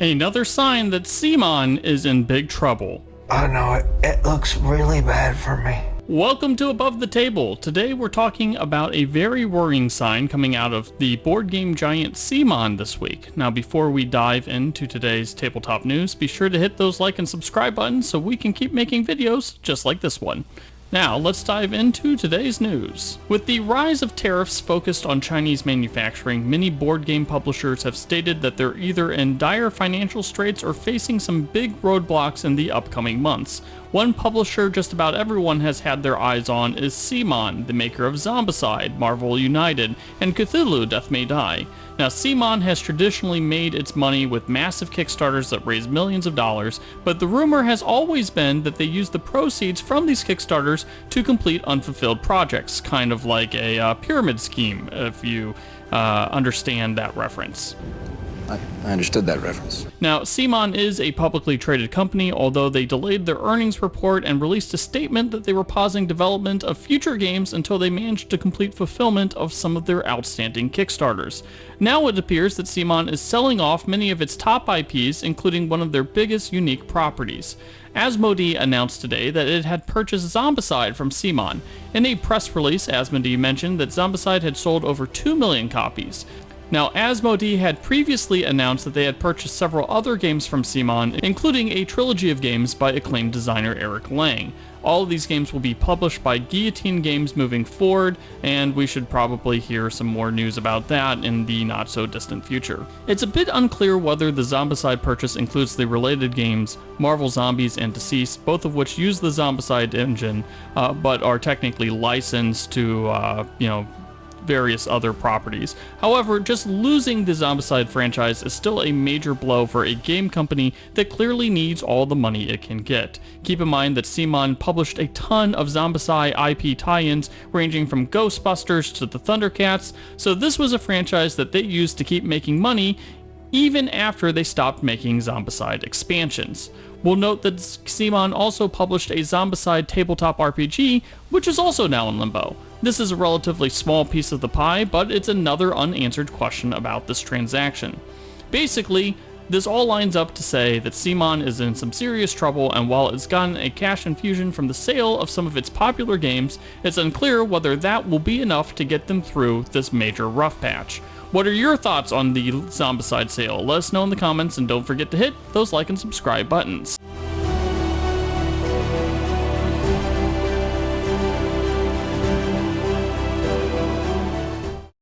Another sign that CMON is in big trouble. Oh no, it looks really bad for me. Welcome to Above the Table. Today we're talking about a very worrying sign coming out of the board game giant CMON this week. Now before we dive into today's tabletop news, be sure to hit those like and subscribe buttons so we can keep making videos just like this one. Now, let's dive into today's news. With the rise of tariffs focused on Chinese manufacturing, many board game publishers have stated that they're either in dire financial straits or facing some big roadblocks in the upcoming months. One publisher just about everyone has had their eyes on is CMON, the maker of Zombicide, Marvel United, and Cthulhu Death May Die. Now, CMON has traditionally made its money with massive Kickstarters that raise millions of dollars, but the rumor has always been that they use the proceeds from these Kickstarters to complete unfulfilled projects, kind of like a pyramid scheme, if you understand that reference. I understood that reference. Now, CMON is a publicly traded company, although they delayed their earnings report and released a statement that they were pausing development of future games until they managed to complete fulfillment of some of their outstanding Kickstarters. Now it appears that CMON is selling off many of its top IPs, including one of their biggest unique properties. Asmodee announced today that it had purchased Zombicide from CMON. In a press release, Asmodee mentioned that Zombicide had sold over 2 million copies. Now, Asmodee had previously announced that they had purchased several other games from CMON, including a trilogy of games by acclaimed designer Eric Lang. All of these games will be published by Guillotine Games moving forward, and we should probably hear some more news about that in the not-so-distant future. It's a bit unclear whether the Zombicide purchase includes the related games Marvel Zombies and Deceased, both of which use the Zombicide engine, but are technically licensed to, various other properties. However, just losing the Zombicide franchise is still a major blow for a game company that clearly needs all the money it can get. Keep in mind that CMON published a ton of Zombicide IP tie-ins ranging from Ghostbusters to the Thundercats, so this was a franchise that they used to keep making money even after they stopped making Zombicide expansions. We'll note that CMON also published a Zombicide tabletop RPG, which is also now in limbo. This is a relatively small piece of the pie, but it's another unanswered question about this transaction. Basically, this all lines up to say that CMON is in some serious trouble, and while it's gotten a cash infusion from the sale of some of its popular games, it's unclear whether that will be enough to get them through this major rough patch. What are your thoughts on the Zombicide sale? Let us know in the comments, and don't forget to hit those like and subscribe buttons.